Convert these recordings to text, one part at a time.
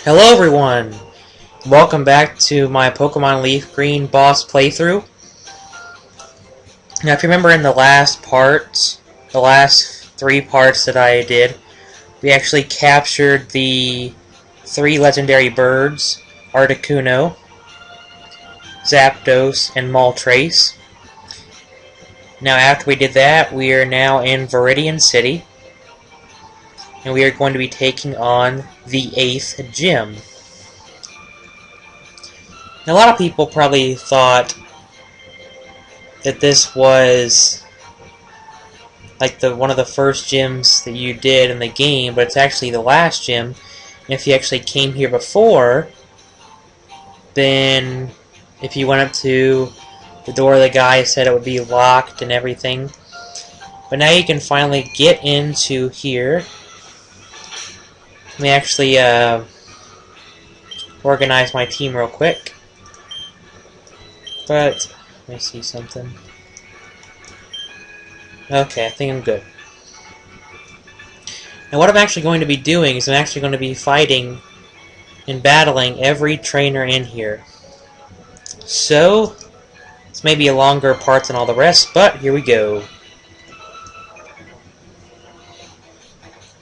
Hello everyone! Welcome back to my Pokemon Leaf Green boss playthrough. Now if you remember in the last three parts that I did, we actually captured the 3 legendary birds, Articuno, Zapdos, and Moltres. Now after we did that, we are now in Viridian City, and we are going to be taking on the 8th gym. Now, a lot of people probably thought that this was like one of the first gyms that you did in the game, but it's actually the last gym. And if you actually came here before, then if you went up to the door, the guy said it would be locked and everything. But now you can finally get into here. Let me actually organize my team real quick. But let me see something. Okay, I think I'm good. Now what I'm actually going to be doing is I'm actually going to be fighting and battling every trainer in here. So, this may be a longer part than all the rest, but here we go.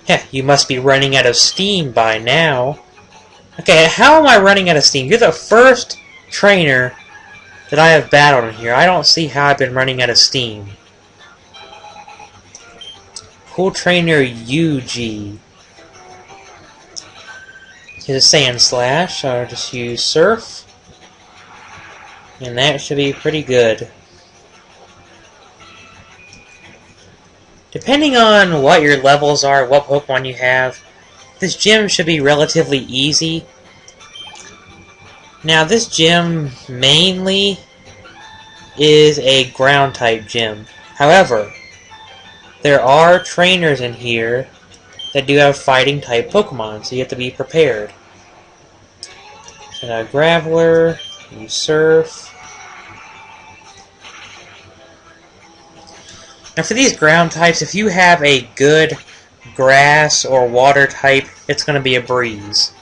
Heh, you must be running out of steam by now. Okay, how am I running out of steam? You're the first trainer that I have battled in here. I don't see how I've been running out of steam. Cool trainer UG. Here's a Sand Slash. I'll just use Surf. And that should be pretty good. Depending on what your levels are, what Pokemon you have, this gym should be relatively easy. Now, this gym mainly is a ground-type gym. However, there are trainers in here that do have fighting-type Pokemon, so you have to be prepared. So now, Graveler, you Surf. Now, for these ground types, if you have a good grass or water type, it's going to be a breeze.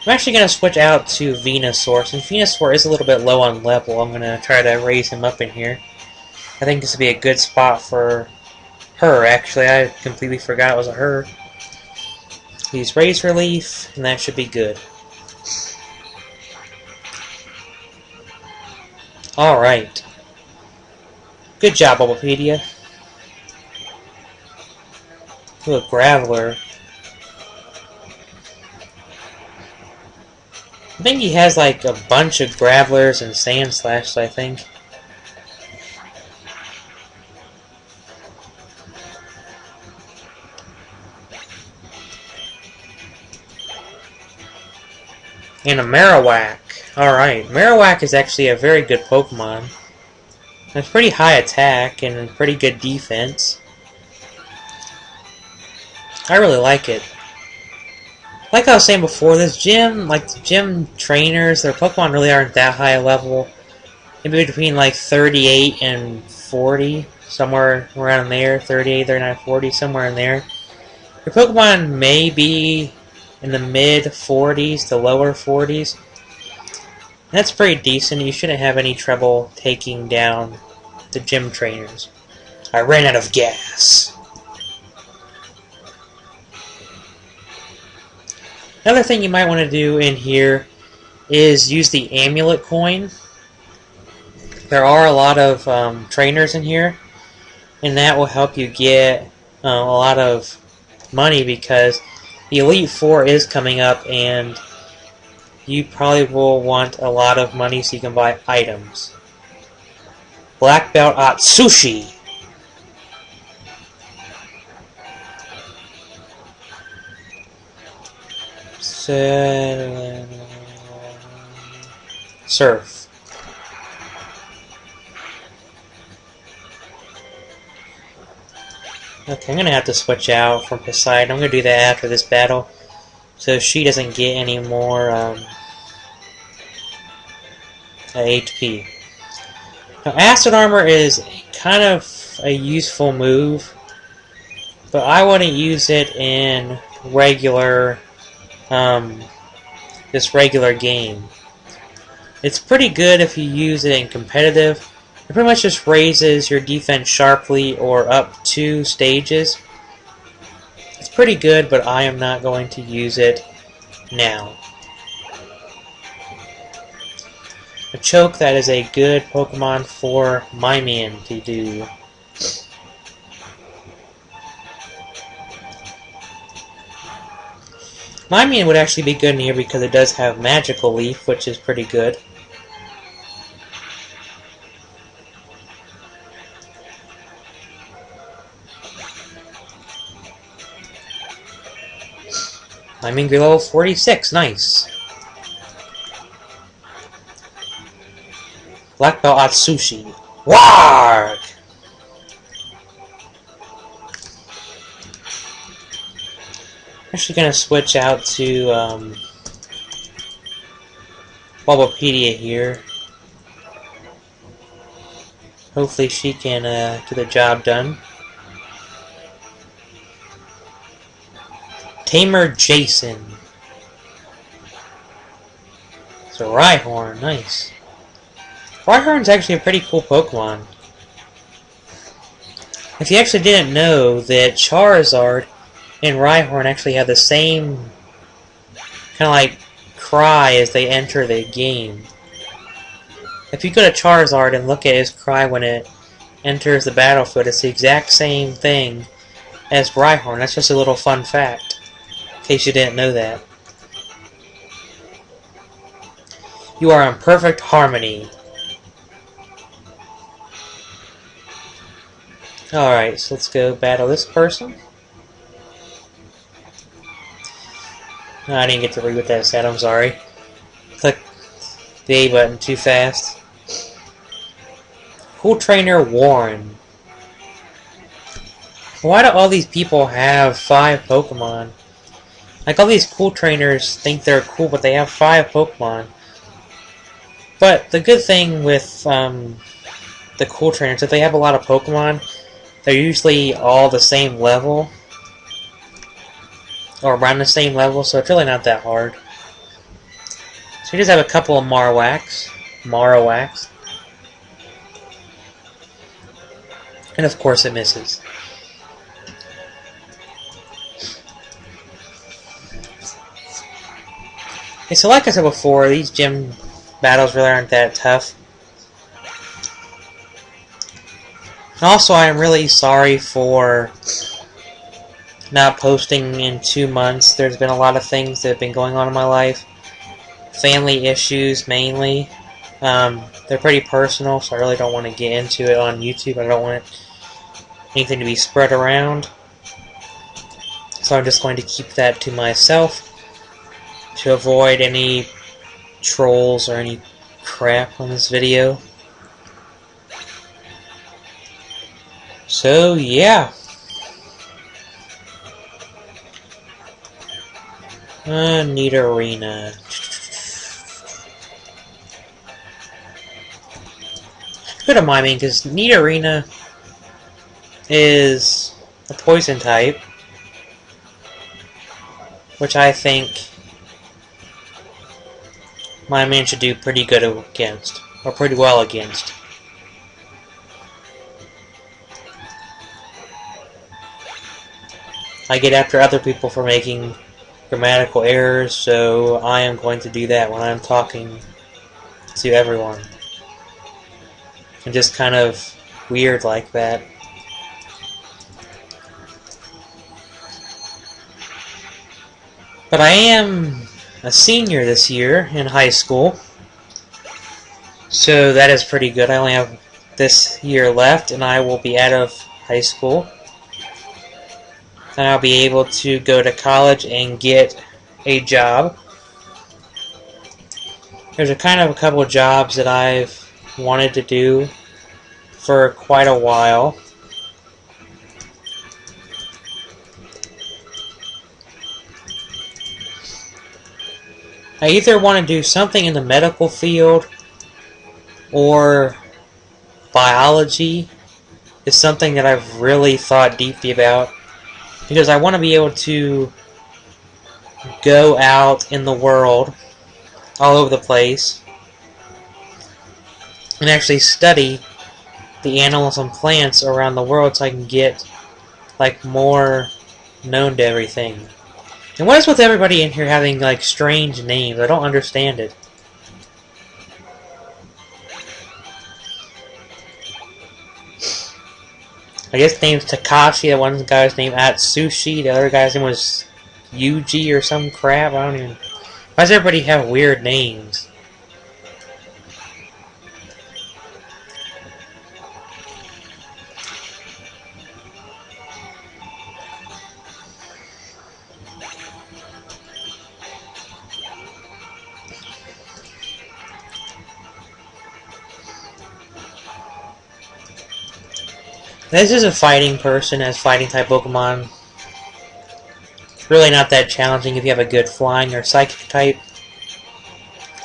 I'm actually going to switch out to Venusaur. Since Venusaur is a little bit low on level, I'm going to try to raise him up in here. I think this would be a good spot for her, actually. I completely forgot it was a her. Use Razor Leaf, and that should be good. Alright. Good job, Bulbapedia. Ooh, a Graveler. I think he has like a bunch of Gravelers and Sand Slashes, I think. And a Marowak. Alright, Marowak is actually a very good Pokemon. It's pretty high attack and pretty good defense. I really like it. Like I was saying before, this gym, like the gym trainers, their Pokemon really aren't that high a level. Maybe between like 38 and 40, somewhere around there. 38, 39, 40, somewhere in there. Your Pokemon may be in the mid 40s to lower 40s. That's pretty decent. You shouldn't have any trouble taking down the gym trainers. I ran out of gas. Another thing you might want to do in here is use the amulet coin. There are a lot of trainers in here, and that will help you get a lot of money because the Elite Four is coming up, and you probably will want a lot of money so you can buy items. Black Belt Atsushi. Surf. Okay, I'm going to have to switch out from Poseidon. I'm going to do that after this battle, so she doesn't get any more HP. Now, Acid Armor is kind of a useful move, but I wouldn't use it in regular, this regular game. It's pretty good if you use it in competitive. It pretty much just raises your defense sharply or up 2 stages. It's pretty good, but I am not going to use it now. Machoke, that is a good Pokemon for my man to do. My man would actually be good in here because it does have Magical Leaf, which is pretty good. My man grew level 46, nice. Black Belt Atsushi. Warg! I'm actually going to switch out to Bulbapedia here. Hopefully she can get the job done. Tamer Jason. So Rhyhorn, nice. Rhyhorn's actually a pretty cool Pokemon. If you actually didn't know that Charizard and Rhyhorn actually have the same kind of like cry as they enter the game. If you go to Charizard and look at his cry when it enters the battlefield, it's the exact same thing as Rhyhorn. That's just a little fun fact, in case you didn't know that. You are in perfect harmony. Alright, so let's go battle this person. No, I didn't get to read what that said, I'm sorry. Click the A button too fast. Cool Trainer Warren. Why do all these people have 5 Pokemon? Like, all these cool trainers think they're cool, but they have 5 Pokemon. But the good thing with the cool trainers, if they have a lot of Pokemon, they're usually all the same level. Or around the same level, so it's really not that hard. So we just have a couple of Marowaks. And of course it misses. Okay, so like I said before, these gym battles really aren't that tough. And also, I am really sorry for not posting in 2 months. There's been a lot of things that have been going on in my life. Family issues, mainly. They're pretty personal, so I really don't want to get into it on YouTube. I don't want anything to be spread around. So I'm just going to keep that to myself to avoid any trolls or any crap on this video. So, yeah. Neat arena. Good on my main, because Neat Arena is a poison type, which I think my man should do pretty good against, or pretty well against. I get after other people for making grammatical errors, so I am going to do that when I'm talking to everyone. I'm just kind of weird like that. But I am a senior this year in high school, so that is pretty good. I only have this year left, and I will be out of high school. And I'll be able to go to college and get a job. There's a couple of jobs that I've wanted to do for quite a while. I either want to do something in the medical field, or biology is something that I've really thought deeply about. because I want to be able to go out in the world, all over the place, and actually study the animals and plants around the world so I can get, like, more known to everything. And what is with everybody in here having, like, strange names? I don't understand it. I guess the name's Takashi, the one guy's name Atsushi, the other guy's name was Yuji or some crap, I don't even... Why does everybody have weird names? This is a fighting person, as fighting type Pokemon. It's really not that challenging if you have a good flying or psychic type.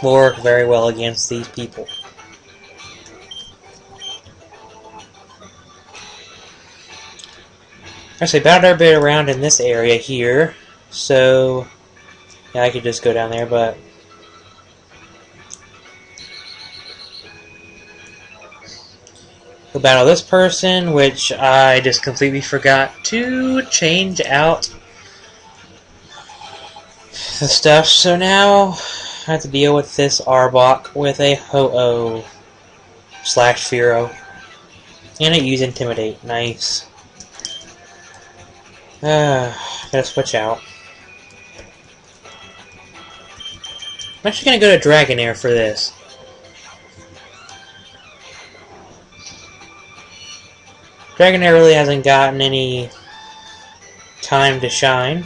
Will work very well against these people. Actually, about every bit around in this area here, so yeah, I could just go down there, but we'll battle this person, which I just completely forgot to change out the stuff. So now I have to deal with this Arbok with a Ho-Oh / Fearow. And it used Intimidate. Nice. Gotta switch out. I'm actually gonna go to Dragonair for this. Dragonair really hasn't gotten any time to shine.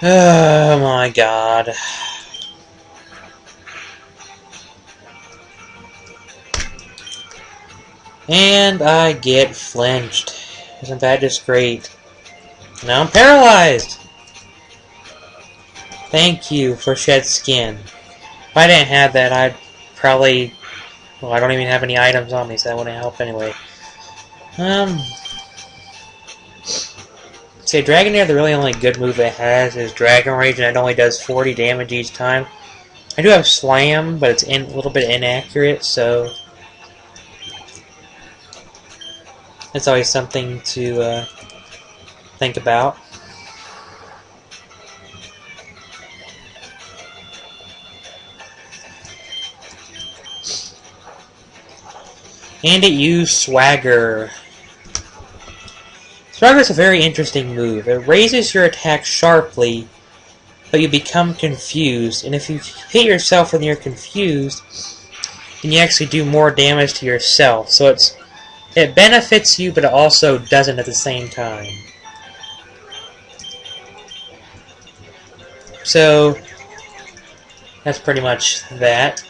Oh my god. And I get flinched. Isn't that just great? Now I'm paralyzed! Thank you for Shed Skin. If I didn't have that, I'd probably... Well, I don't even have any items on me, so that wouldn't help anyway. Say, Dragonair, the really only good move it has is Dragon Rage, and it only does 40 damage each time. I do have Slam, but it's a little bit inaccurate, so... It's always something to think about. And it used Swagger. Swagger is a very interesting move. It raises your attack sharply, but you become confused. And if you hit yourself when you're confused, then you actually do more damage to yourself. So it benefits you, but it also doesn't at the same time. So that's pretty much that.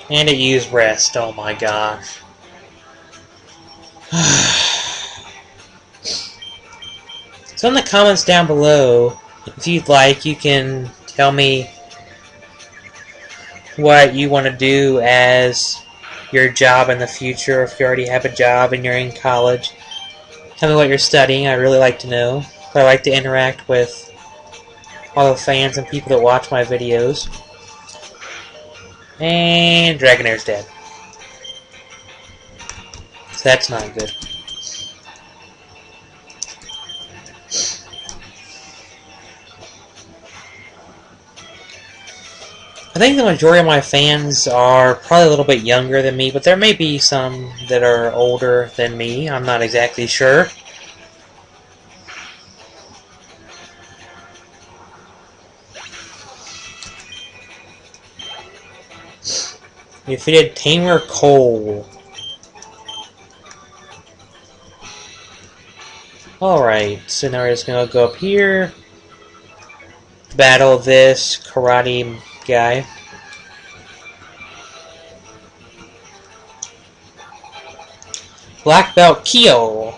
And it used Rest. Oh my gosh. So in the comments down below, if you'd like, you can tell me what you want to do as your job in the future, if you already have a job and you're in college. Tell me what you're studying. I'd really like to know. I like to interact with all the fans and people that watch my videos. And Dragonair's dead. So that's not good. I think the majority of my fans are probably a little bit younger than me, but there may be some that are older than me. I'm not exactly sure. You defeated Tamer Cole. Alright, so now we're just gonna go up here. Battle this karate guy. Black Belt Kyo.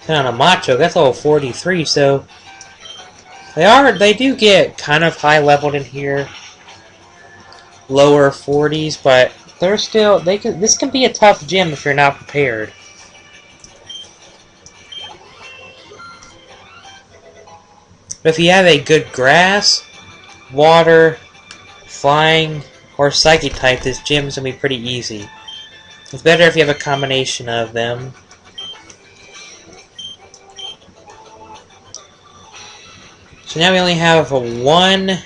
And on a machoke, that's level 43, so They do get kind of high leveled in here, lower 40s, but they're still, this can be a tough gym if you're not prepared. But if you have a good grass, water, flying, or psychic type, this gym is going to be pretty easy. It's better if you have a combination of them. So now we only have one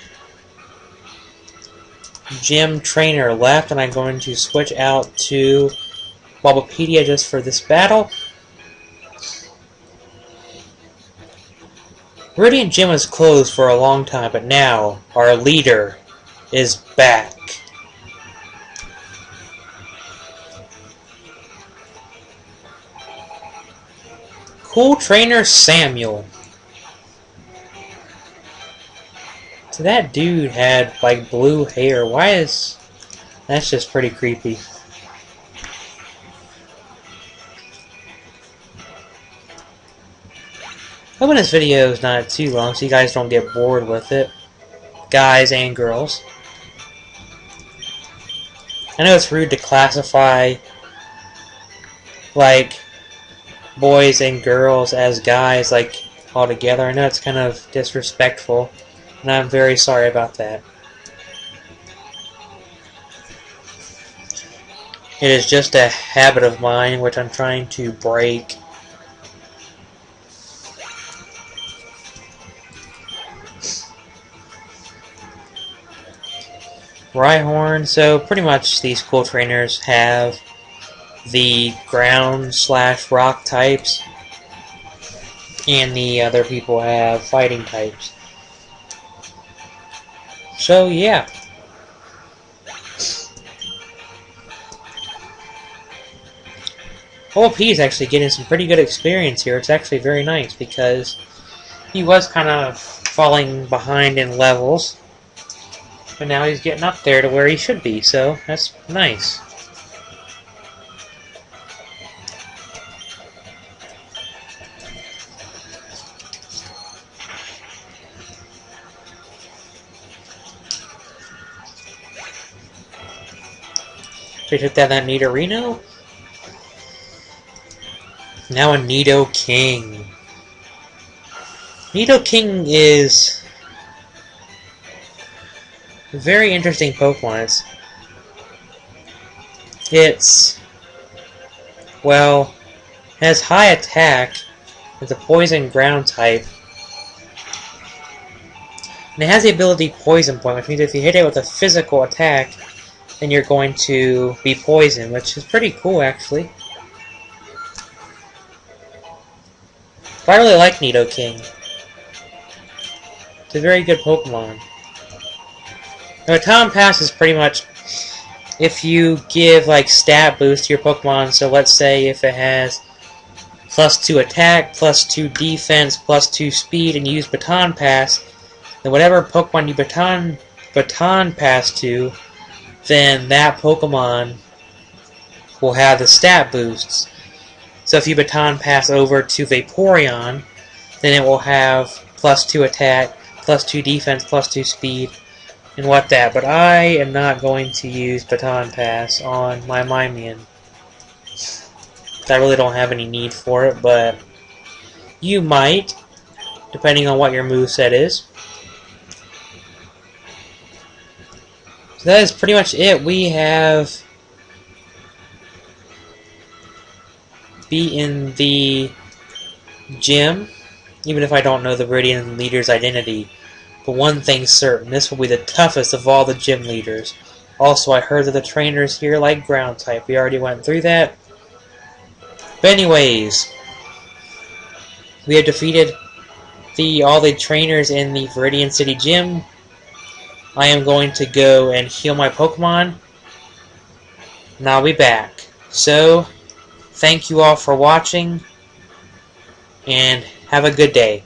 gym trainer left, and I'm going to switch out to Bulbapedia just for this battle. Viridian Gym was closed for a long time, but now our leader is back. Cool trainer Samuel. So that dude had like blue hair. Why is... That's just pretty creepy. Hoping this video is not too long so you guys don't get bored with it. Guys and girls. I know it's rude to classify like boys and girls as guys like all together. I know it's kind of disrespectful, and I'm very sorry about that. It is just a habit of mine which I'm trying to break. Rhyhorn, so pretty much these cool trainers have the ground/rock types, and the other people have fighting types. So yeah. OP is actually getting some pretty good experience here. It's actually very nice because he was kind of falling behind in levels. But now he's getting up there to where he should be, so that's nice. So he took down that Nidorino. Now a Nidoking. Nidoking is a very interesting Pokemon. It's well, has high attack. It's a poison ground type. And it has the ability Poison Point, which means if you hit it with a physical attack, then you're going to be poisoned, which is pretty cool actually. But I really like Nidoking. It's a very good Pokemon. The Baton Pass is pretty much if you give like stat boost to your Pokemon. So let's say if it has +2 attack, +2 defense, +2 speed, and you use Baton Pass, then whatever Pokemon you Baton Pass to, then that Pokemon will have the stat boosts. So if you Baton Pass over to Vaporeon, then it will have +2 attack, +2 defense, +2 speed, and what that. But I am not going to use Baton Pass on my Mimian. I really don't have any need for it, but you might, depending on what your moveset is. So that is pretty much it. We have beaten the gym, even if I don't know the Viridian leader's identity. But one thing's certain, this will be the toughest of all the gym leaders. Also, I heard that the trainers here like ground type. We already went through that. But anyways, we have defeated all the trainers in the Viridian City Gym. I am going to go and heal my Pokemon, and I'll be back. So, thank you all for watching, and have a good day.